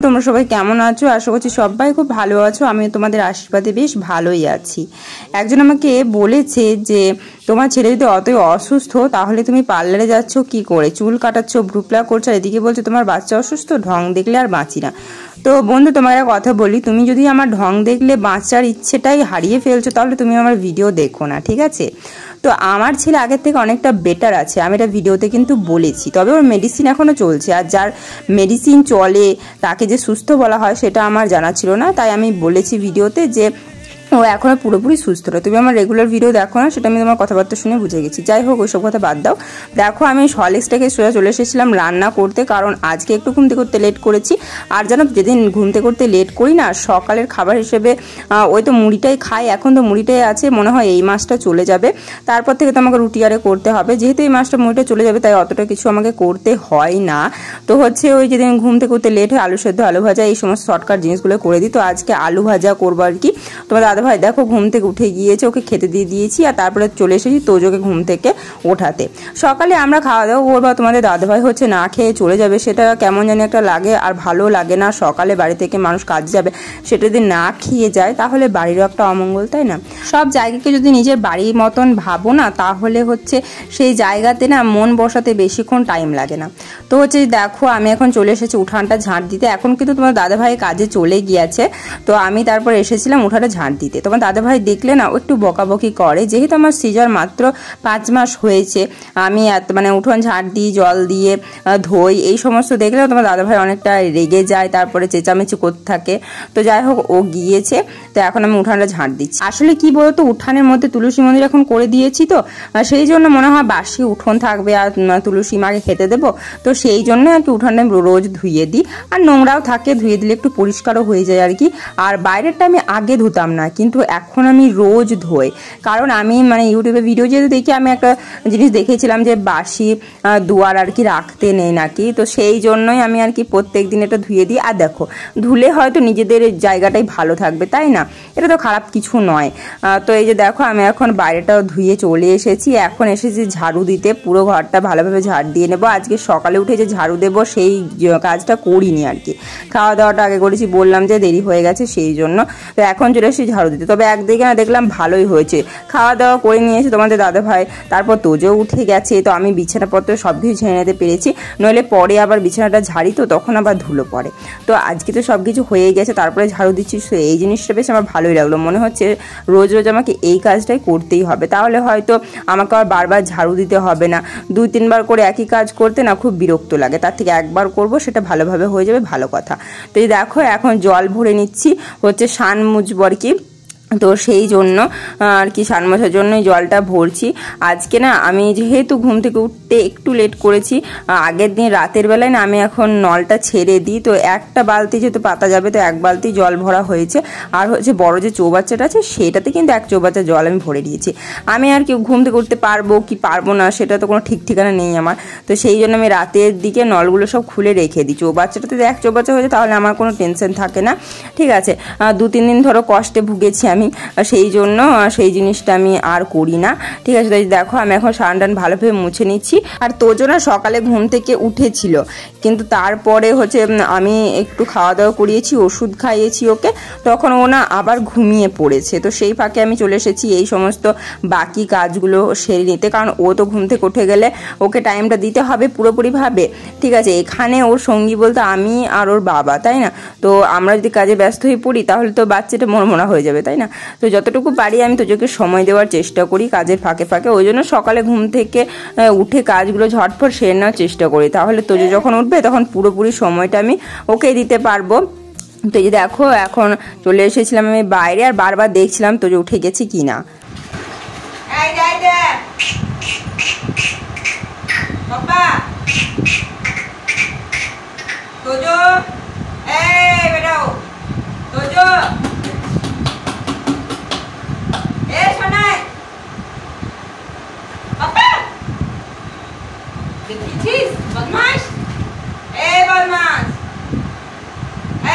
তোমরা সবাই কেমন আছো? আশা করছি সবাই খুব ভালো আছো। আমি তোমাদের আশীর্বাদে বেশ ভালোই আছি। একজন আমাকে বলেছে যে তোমার ছেলে যদি অতই অসুস্থ তাহলে তুমি পার্লারে যাচ্ছ কি করে, চুল কাটাচ্ছ, ভ্রু প্লাক করছো, এদিকে বলছো তোমার বাচ্চা অসুস্থ, ঢং দেখলে আর বাঁচি না। তো বন্ধু, তোমার একটা কথা বলি, তুমি যদি আমার ঢং দেখলে বাঁচার ইচ্ছেটাই হারিয়ে ফেলছো তাহলে তুমি আমার ভিডিও দেখো না, ঠিক আছে? তো আমার ছেলে আগের থেকে অনেকটা বেটার আছে, আমি এটা ভিডিওতে কিন্তু বলেছি। তবে ওর মেডিসিন এখনও চলছে, আর যার মেডিসিন চলে তাকে যে সুস্থ বলা হয় সেটা আমার জানা ছিল না, তাই আমি বলেছি ভিডিওতে যে ও এখনও পুরোপুরি সুস্থ নয়। তুমি আমার রেগুলার ভিডিও দেখো না, সেটা আমি তোমার কথাবার্তা শুনে বুঝে গেছি। যাই হোক, ওইসব কথা বাদ দাও। দেখো, আমি হরলিক্সটাকে সোজা চলে এসেছিলাম রান্না করতে, কারণ আজকে একটু ঘুমতে করতে লেট করেছি। আর জানো, যেদিন ঘুমতে করতে লেট করি না, সকালের খাবার হিসেবে ওই তো মুড়িটাই খাই। এখন তো মুড়িটাই আছে, মনে হয় এই মাসটা চলে যাবে, তারপর থেকে তো আমাকে রুটি আরে করতে হবে। যেহেতু এই মাসটা মুড়িটা চলে যাবে তাই অতটা কিছু আমাকে করতে হয় না। তো হচ্ছে ওই যেদিন ঘুমতে করতে লেট হয়, আলু সেদ্ধ, আলু ভাজা, এই সমস্ত শর্টকাট জিনিসগুলো করে দিই। তো আজকে আলু ভাজা করবো আর কি। তোমার ভাই দেখো ঘুম থেকে উঠে গিয়েছে, ওকে খেতে দিয়ে দিয়েছি, আর তারপরে চলে এসেছি তোজোকে ঘুম থেকে ওঠাতে। সকালে আমরা খাওয়া দাওয়া করবো, তোমাদের দাদাভাই হচ্ছে না খেয়ে চলে যাবে, সেটা কেমন জানি একটা লাগে, আর ভালো লাগে না। সকালে বাড়ি থেকে মানুষ কাজে যাবে, সেটা যদি না খেয়ে যায় তাহলে বাড়িরও একটা অমঙ্গল, তাই না? সব জায়গাকে যদি নিজের বাড়ির মতন ভাবো না, তাহলে হচ্ছে সেই জায়গাতে না মন বসাতে বেশিক্ষণ টাইম লাগে না। তো হচ্ছে দেখো, আমি এখন চলে এসেছি উঠানটা ঝাঁট দিতে। এখন কিন্তু তোমার দাদাভাই কাজে চলে গিয়েছে, তো আমি তারপর এসেছিলাম উঠানটা ঝাঁট দিতে। তোমার দাদাভাই দেখলে না, ও একটু বকাবকি করে। যেহেতু আমার সিজার মাত্র 5 মাস হয়েছে, আমি মানে উঠোন ঝাঁট দিই, জল দিয়ে ধোই, এই সমস্ত দেখলে তোমার দাদাভাই অনেকটা রেগে যায়, তারপরে চেঁচামেচি করতে থাকে। তো যাই হোক, ও গিয়েছে, তো এখন আমি উঠানটা ঝাঁট দিচ্ছি। আসলে কি বলতো, উঠানের মধ্যে তুলসী মন্দির এখন করে দিয়েছি, তো সেই জন্য মনে হয় বাসি উঠোন থাকবে, আর তুলসী মাকে খেতে দেবো, তো সেই জন্য আর কি উঠানটা আমি রোজ ধুয়ে দিই। আর নোংরাও থাকে, ধুয়ে দিলে একটু পরিষ্কারও হয়ে যায় আর কি। আর বাইরেরটা আমি আগে ধুতাম না, কিন্তু এখন আমি রোজ ধোই, কারণ আমি মানে ইউটিউবে ভিডিও যেহেতু দেখি, আমি একটা জিনিস দেখেছিলাম যে বাসি দুয়ার আর কি রাখতে নেই নাকি, তো সেই জন্যই আমি আর কি প্রত্যেক দিন এটা ধুয়ে দিই। আর দেখো, ধুলে হয়তো নিজেদের জায়গাটাই ভালো থাকবে, তাই না? এটা তো খারাপ কিছু নয়। তো এই যে দেখো, আমি এখন বাইরেটাও ধুয়ে চলে এসেছি, এখন এসেছি ঝাড়ু দিতে, পুরো ঘরটা ভালোভাবে ঝাড় দিয়ে নেবো। আজকে সকালে উঠে যে ঝাড়ু দেবো সেই কাজটা করিনি আর কি, খাওয়া দাওয়াটা আগে করেছি, বললাম যে দেরি হয়ে গেছে সেই জন্য। তো এখন চলে এসেছি ঝাড়ু দিতে। তবে একদিকে না দেখলাম ভালোই হয়েছে, খাওয়া দাওয়া করে নিয়েছে তোমাদের দাদাভাই, তারপর তোজো উঠে গেছে, তো আমি বিছানাপত্র সব কিছু ঝেড়ে নিতে পেরেছি। নইলে পরে আবার বিছানাটা ঝাড়ি, তো তখন আবার ধুলো পড়ে। তো আজকে তো সব কিছু হয়ে গেছে, তারপরে ঝাড়ু দিচ্ছি। তো এই জিনিসটা বেশ আমার ভালোই লাগলো, মনে হচ্ছে রোজ রোজ আমাকে এই কাজটাই করতেই হবে, তাহলে হয়তো আমাকে আর বারবার ঝাড়ু দিতে হবে না। 2-3 বার করে একই কাজ করতে না খুব বিরক্ত লাগে, তার থেকে একবার করব, সেটা ভালোভাবে হয়ে যাবে, ভালো কথা। তো এই দেখো, এখন জল ভরে নিচ্ছি, হচ্ছে সান মুছবো আর কি, তো সেই জন্য আর কি সান মোছার জন্যই জলটা ভরছি। আজকে না আমি যেহেতু ঘুম থেকে উঠতে একটু লেট করেছি, আগের দিন রাতের বেলায় না আমি এখন নলটা ছেড়ে দিই, তো একটা বালতি যেহেতু পাতা যাবে, তো 1 বালতি জল ভরা হয়েছে। আর হচ্ছে বড় যে চৌবাচ্চাটা আছে সেটাতে কিন্তু 1 চৌবাচ্চা জল আমি ভরে দিয়েছি। আমি আর কি ঘুম থেকে উঠতে পারবো কি পারবো না সেটা তো কোনো ঠিক ঠিকানা নেই আমার, তো সেই জন্য আমি রাতের দিকে নলগুলো সব খুলে রেখে দিই। চৌবাচ্চাটাতে 1 চৌবাচ্চা হয়েছে, তাহলে আমার কোনো টেনশন থাকে না, ঠিক আছে? 2-3 দিন ধরো কষ্টে ভুগেছি আমি, সেই জন্য সেই জিনিসটা আমি আর করি না, ঠিক আছে? তাই দেখো, আমি এখন সানটান ভালোভাবে মুছে নিচ্ছি। আর তোজো না সকালে ঘুম থেকে উঠেছিল, কিন্তু তারপরে হচ্ছে আমি একটু খাওয়া দাওয়া করিয়েছি, ওষুধ খাইয়েছি ওকে, তখন ও না আবার ঘুমিয়ে পড়েছে। তো সেই ফাঁকে আমি চলে এসেছি এই সমস্ত বাকি কাজগুলো সেরে নিতে, কারণ ও তো ঘুম থেকে উঠে গেলে ওকে টাইমটা দিতে হবে পুরোপুরিভাবে, ঠিক আছে? এখানে ওর সঙ্গী বলতে আমি আর ওর বাবা, তাই না? তো আমরা যদি কাজে ব্যস্ত হয়ে পড়ি তাহলে তো বাচ্চাটা মনমরা হয়ে যাবে, তাই না? তো যতটুকু পারি আমি তোজোকে সময় দেওয়ার চেষ্টা করি কাজের ফাঁকে ফাঁকে, ওই জন্য সকালে ঘুম থেকে উঠে কাজগুলো ঝটফট সেরে নেওয়ার চেষ্টা করি, তাহলে তোজো যখন উঠবে তখন পুরোপুরি সময়টা আমি ওকে দিতে পারবো। তো এই যে দেখো, এখন চলে এসেছিলাম আমি বাইরে, আর বারবার দেখছিলাম তোজো উঠে গেছে কিনা। তোজো, এই বেটাও, তোজো, এ শোনাই, পাপা দেখেছিস বদমাস, এ বদমাস,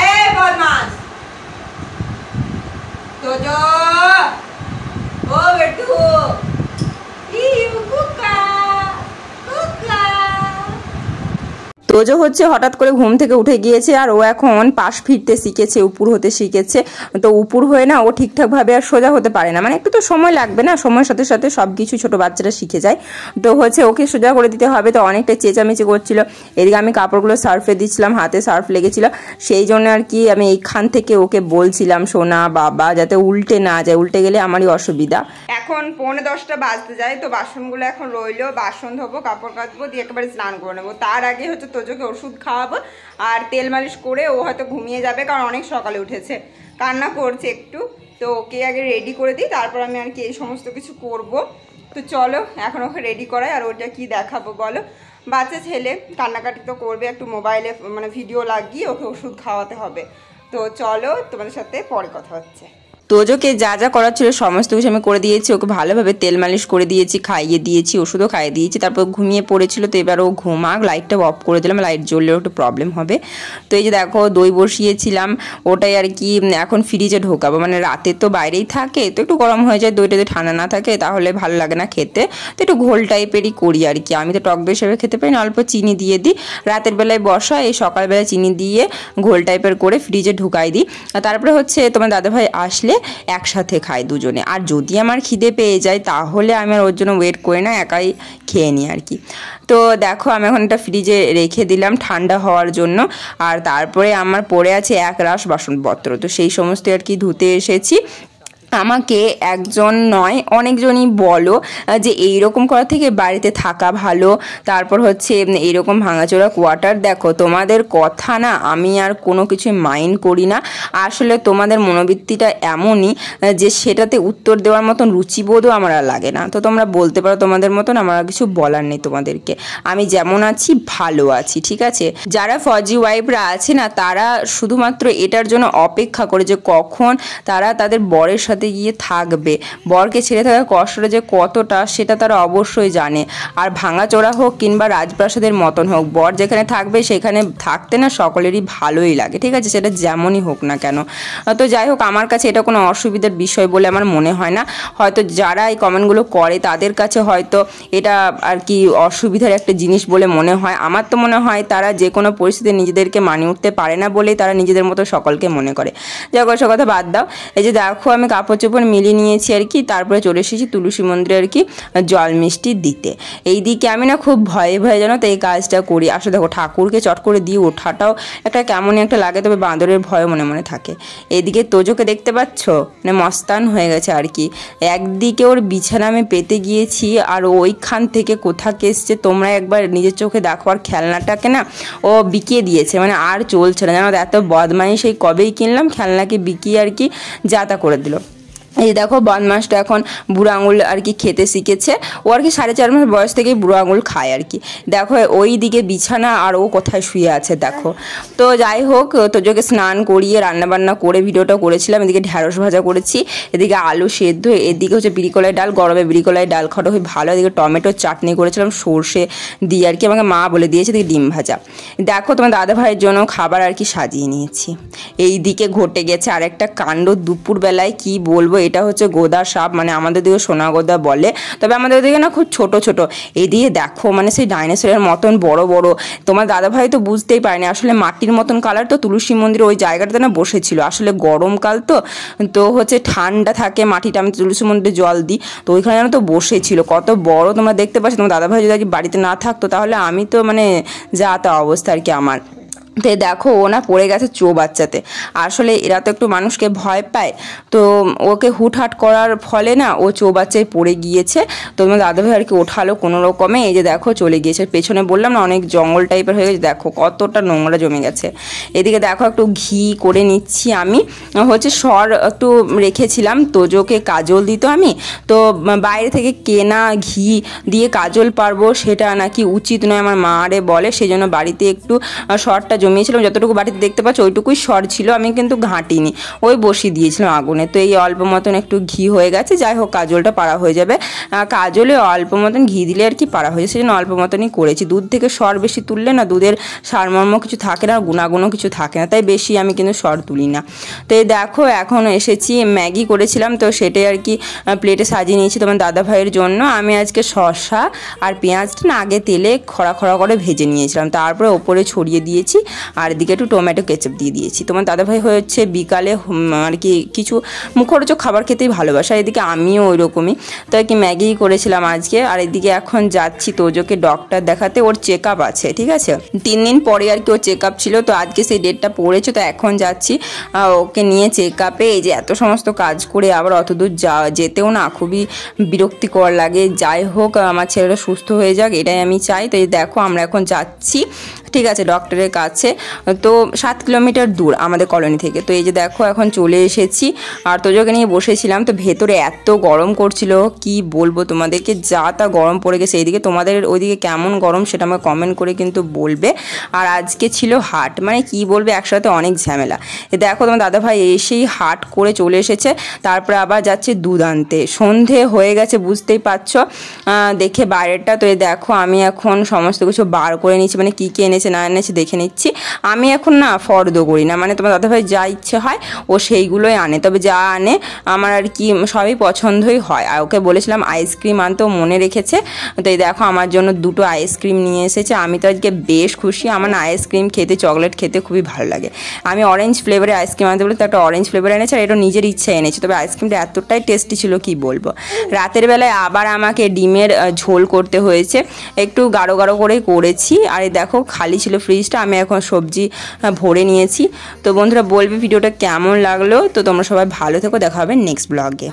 এ বদমাস, তোজো, ও বেটু, ই কুকা কুকা। তোজো হচ্ছে হঠাৎ করে ঘুম থেকে উঠে গিয়েছে আর ও এখন পাশ ফিরতে শিখেছে, উপর হতে শিখেছে। তো উপর হয়ে না ও ঠিকঠাকভাবে আর সোজা হতে পারে না, মানে একটু তো সময় লাগবে না, সময়ের সাথে সাথে সব কিছু ছোটো বাচ্চারা শিখে যায়। তো হচ্ছে ওকে সোজা করে দিতে হবে, তো অনেকটা চেঁচামেচি করছিল। এদিকে আমি কাপড়গুলো সার্ফে দিচ্ছিলাম, হাতে সার্ফ লেগেছিল, সেই জন্য আর কি আমি এইখান থেকে ওকে বলছিলাম সোনা বাবা যাতে উল্টে না যায়, উল্টে গেলে আমারই অসুবিধা। এখন 9:45 বাজতে যায়, তো বাসনগুলো এখন রইলো, বাসন ধোবো, কাপড় কাচবো, দিয়ে একেবারে স্নান করে নেবো। তার আগে হচ্ছে তোজোকে ওষুধ খাওয়াবো আর তেল মালিশ করে ও হয়তো ঘুমিয়ে যাবে, কারণ অনেক সকালে উঠেছে, কান্না করছে একটু। তো ওকে আগে রেডি করে দিই, তারপর আমি আর কি এই সমস্ত কিছু করব। তো চলো এখন ওকে রেডি করাই। আর ওটা কি দেখাবো বলো, বাচ্চা ছেলে কান্নাকাটি তো করবে, একটু মোবাইলে মানে ভিডিও লাগিয়ে ওকে ওষুধ খাওয়াতে হবে। তো চলো তোমাদের সাথে পরে কথা হচ্ছে। তোজোকে যা যা করার ছিল সমস্ত কিছু আমি করে দিয়েছি, ওকে ভালোভাবে তেল মালিশ করে দিয়েছি, খাইয়ে দিয়েছি, ওষুধও খাইয়ে দিয়েছি, তারপর ঘুমিয়ে পড়েছিল। তো এবার ও ঘুমাক, লাইটটা অফ করে দিলাম, লাইট জ্বললেও একটু প্রবলেম হবে। তো এই যে দেখো দই বসিয়েছিলাম, ওটাই আর কি এখন ফ্রিজে ঢোকাবো, মানে রাতে তো বাইরেই থাকে, তো একটু গরম হয়ে যায়, দইটা যদি ঠান্ডা না থাকে তাহলে ভালো লাগে না খেতে, তো একটু ঘোল টাইপেরই করি আর কি। আমি তো টক দই হিসেবে খেতে পারি না, অল্প চিনি দিয়ে দিই, রাতের বেলায় বসা, এই সকালবেলায় চিনি দিয়ে ঘোল টাইপের করে ফ্রিজে ঢুকাই দিই। তারপরে হচ্ছে তোমার দাদাভাই আসলে একসাথে খাই দুজনে। আর যদি আমার খিদে পেয়ে যায় তাহলে আমি আর ওর জন্য ওয়েট করি না, একাই খেয়ে নিই আর কি। তো দেখো আমি এখন এটা ফ্রিজে রেখে দিলাম ঠান্ডা হওয়ার জন্য। আর তারপরে আমার পড়ে আছে এক রাশ বাসনপত্র, তো সেই সমস্ত আর কি ধুতে এসেছি। আমাকে একজন নয় অনেকজনই বলো যে এইরকম করা থেকে বাড়িতে থাকা ভালো, তারপর হচ্ছে এইরকম ভাঙাচোরা কোয়ার্টার। দেখো তোমাদের কথা না আমি আর কোনো কিছু মাইন্ড করি না, আসলে তোমাদের মনোবৃত্তিটা এমনই যে সেটাতে উত্তর দেওয়ার মতন রুচিবোধও আমার আর লাগে না। তো তোমরা বলতে পারো তোমাদের মতন, আমার আর কিছু বলার নেই তোমাদেরকে, আমি যেমন আছি ভালো আছি, ঠিক আছে। যারা ফজি ওয়াইফরা আছে না তারা শুধুমাত্র এটার জন্য অপেক্ষা করে যে কখন তারা তাদের বরের সাথে গিয়ে থাকবে, বরকে ছেড়ে থাকার কষ্টটা যে কতটা সেটা তারা অবশ্যই জানে। আর ভাঙাচোরা হোক কিংবা রাজপ্রাসাদের মতন হোক, বর যেখানে থাকবে সেখানে থাকতে না সকলেরই ভালোই লাগে, ঠিক আছে, সেটা যেমনই হোক না কেন। তো যাই হোক আমার কাছে এটা কোনো অসুবিধার বিষয় বলে আমার মনে হয় না। হয়তো যারা এই কমেন্টগুলো করে তাদের কাছে হয়তো এটা আর কি অসুবিধার একটা জিনিস বলে মনে হয়। আমার তো মনে হয় তারা যে কোনো পরিস্থিতিতে নিজেদেরকে মানিয়ে উঠতে পারে না বলেই তারা নিজেদের মতো সকলকে মনে করে। যাই হোক সে কথা বাদ দাও। এই যে দেখো আমি কাপড় চোপড় মিলিয়ে নিয়েছি আর কি, তারপরে চলে এসেছি তুলসী মন্দিরে আর কি জল মিষ্টি দিতে। এইদিকে আমি না খুব ভয়ে ভয়ে জানো তো এই কাজটা করি। আসলে দেখো ঠাকুরকে চট করে দিয়ে ওঠাটাও একটা কেমনই একটা লাগে, তবে বাঁদরের ভয় মনে মনে থাকে। এইদিকে তোজোকে দেখতে পাচ্ছ, মানে মস্তান হয়ে গেছে আর কি। একদিকে ওর বিছানা আমি পেতে গিয়েছি আর ওইখান থেকে কোথা এসছে তোমরা একবার নিজের চোখে দেখো। আর খেলনাটাকে না ও বিকিয়ে দিয়েছে, মানে আর চলছে না জানো, এত বদমাইশ, সেই কবেই কিনলাম খেলনাকে বিকিয়ে আর কি যাতা করে দিল। এই দেখো বদমাসটা এখন বুড়ো আঙুল আর কি খেতে শিখেছে, ও আর কি 4.5 মাস বয়স থেকেই বুড়ো আঙুল খায় আর কি। দেখো ওই দিকে বিছানা আর ও কোথায় শুয়ে আছে দেখো। তো যাই হোক তোজোকে স্নান করিয়ে রান্নাবান্না করে ভিডিওটা করেছিলাম। এদিকে ঢ্যাঁড়স ভাজা করেছি, এদিকে আলু সেদ্ধ, এদিকে হচ্ছে বিরিকলাই ডাল, গরমে বিরিকলাই ডাল খাওয়াটা খুব ভালো। এদিকে টমেটোর চাটনি করেছিলাম সর্ষে দিয়ে আর কি, আমাকে মা বলে দিয়েছে। এদিকে ডিম ভাজা। দেখো তোমার দাদা ভাইয়ের জন্য খাবার আর কি সাজিয়ে নিয়েছি। এই দিকে ঘটে গেছে আরেকটা কাণ্ড দুপুরবেলায়, কি বলবো, এটা হচ্ছে গোদা সাপ, মানে আমাদের দিকে সোনা গোদা বলে, তবে আমাদের দিকে না খুব ছোট ছোট। এদিকে দেখো মানে সেই ডাইনোসরের মতন বড় বড়। তোমার দাদাভাই তো বুঝতেই পারেনি, আসলে মাটির মতন কালার তো তুলসী মন্দিরে ওই জায়গাটাতে না বসেছিল। আসলে গরমকাল তো তো হচ্ছে ঠান্ডা থাকে মাটিটা, আমি তুলসী মন্দিরে জল দিই, তো ওইখানে যেন তো বসেছিল কত বড় তোমরা দেখতে পাচ্ছ। তোমার দাদাভাই যদি বাড়িতে না থাকতো তাহলে আমি তো মানে যা তা অবস্থা আর কি আমার। তো দেখো ও না পড়ে গেছে চৌবাচ্চাতে। আসলে এরা তো একটু মানুষকে ভয় পায়, তো ওকে হুটহাট করার ফলে না ও চৌবাচ্চায় পড়ে গিয়েছে। তো তোমার দাদাভাই আর কি ওঠালো কোনো রকমে। এই যে দেখো চলে গিয়েছে, পেছনে বললাম না অনেক জঙ্গল টাইপের হয়ে গেছে, দেখো কতটা নোংরা জমে গেছে। এদিকে দেখো একটু ঘি করে নিচ্ছি আমি, হচ্ছে সর একটু রেখেছিলাম, তোজোকে কাজল দিত আমি, তো বাইরে থেকে কেনা ঘি দিয়ে কাজল পারবো সেটা নাকি উচিত নয় আমার মা আরে বলে, সেই জন্য বাড়িতে একটু সরটা জমিয়েছিলাম, যতটুকু বাটিতে দেখতে পাচ্ছ ওইটুকুই সর ছিল, আমি কিন্তু ঘাঁটিনি, ওই বসিয়ে দিয়েছিলাম আগুনে। তো এই অল্প মতন একটু ঘি হয়ে গেছে, যাই হোক কাজলটা পাড়া হয়ে যাবে। কাজলে অল্প মতন ঘি দিলে আর কি পাড়া হয়ে যায়, সেই জন্য অল্প মতনই করেছি। দুধ থেকে সর বেশি তুললে না দুধের সারমর্ম কিছু থাকে না, গুণাগুণও কিছু থাকে না, তাই বেশি আমি কিন্তু সর তুলি না। তো এই দেখো এখন এসেছি, ম্যাগি করেছিলাম তো সেটাই আর কি প্লেটে সাজিয়ে নিয়েছি তোমার দাদা ভাইয়ের জন্য। আমি আজকে শসা আর পেঁয়াজটা না আগে তেলে খড়া খড়া করে ভেজে নিয়েছিলাম, তারপরে ওপরে ছড়িয়ে দিয়েছি, আর এদিকে একটু টমেটো কেচাপ দিয়ে দিয়েছি। তোমার দাদা ভাই হচ্ছে বিকালে আর কি কিছু মুখরোচক খাবার খেতেই ভালোবাসে, আর এদিকে আমিও ওই রকমই, তো আর কি ম্যাগি করেছিলাম আজকে। আর এদিকে এখন যাচ্ছি তোজোকে ডক্টর দেখাতে, ওর চেক আপ আছে, ঠিক আছে, 3 দিন পরে আর কি ওর চেক আপ ছিল, তো আজকে সেই ডেটটা পড়েছে, তো এখন যাচ্ছি ওকে নিয়ে চেক আপে। এই যে এত সমস্ত কাজ করে আবার অত দূর যেতেও না খুবই বিরক্তিকর লাগে। যাই হোক আমার ছেলেটা সুস্থ হয়ে যাক, এটাই আমি চাই। তো এই দেখো আমরা এখন যাচ্ছি, ঠিক আছে, ডক্টরের কাছে। তো 7 কিলোমিটার দূর আমাদের কলোনি থেকে। তো এই যে দেখো এখন চলে এসেছি, আর তোজোকে নিয়ে বসেছিলাম, তো ভেতরে এত গরম করছিল কি বলবো তোমাদেরকে, যা তা গরম পড়ে গেছে। এইদিকে তোমাদের ওইদিকে কেমন গরম সেটা আমাকে কমেন্ট করে কিন্তু বলবে। আর আজকে ছিল হাট, মানে কি বলবে একসাথে অনেক ঝামেলা। দেখো তোমার দাদাভাই এসেই হাট করে চলে এসেছে, তারপরে আবার যাচ্ছে দুধ আনতে। সন্ধে হয়ে গেছে বুঝতেই পারছো দেখে বাইরেটা। তো এই দেখো আমি এখন সমস্ত কিছু বার করে নিচ্ছি, মানে কী কী এনেছে না এনেছে দেখে নিচ্ছি। আমি এখন না ফর্দ করি না, মানে তোমার দাদাভাই যা ইচ্ছে হয় ও সেইগুলোই আনে, তবে যা আনে আমার আর কি সবই পছন্দই হয়। আর ওকে বলেছিলাম আইসক্রিম আনতেও মনে রেখেছে। তো এই দেখো আমার জন্য 2টো আইসক্রিম নিয়ে এসেছে। আমি তো আজকে বেশ খুশি, আমার না আইসক্রিম খেতে চকলেট খেতে খুবই ভালো লাগে। আমি অরেঞ্জ ফ্লেভারে আইসক্রিম আনতে বলে তো একটা অরেঞ্জ ফ্লেভার এনেছে, আর এটা নিজের ইচ্ছা এনেছে, তবে আইসক্রিমটা এতটাই টেস্টি ছিল কি বলবো। রাতের বেলায় আবার আমাকে ডিমের ঝোল করতে হয়েছে, একটু গাঢ় গাঢ় করে করেছি। আর এই দেখো খালি ছিল ফ্রিজটা, আমি এখন সবজি ভরে নিয়েছি। তো বন্ধুরা বলবে ভিডিওটা কেমন লাগলো, তো তোমরা সবাই ভালো থেকো, দেখা হবে নেক্সট ব্লগে।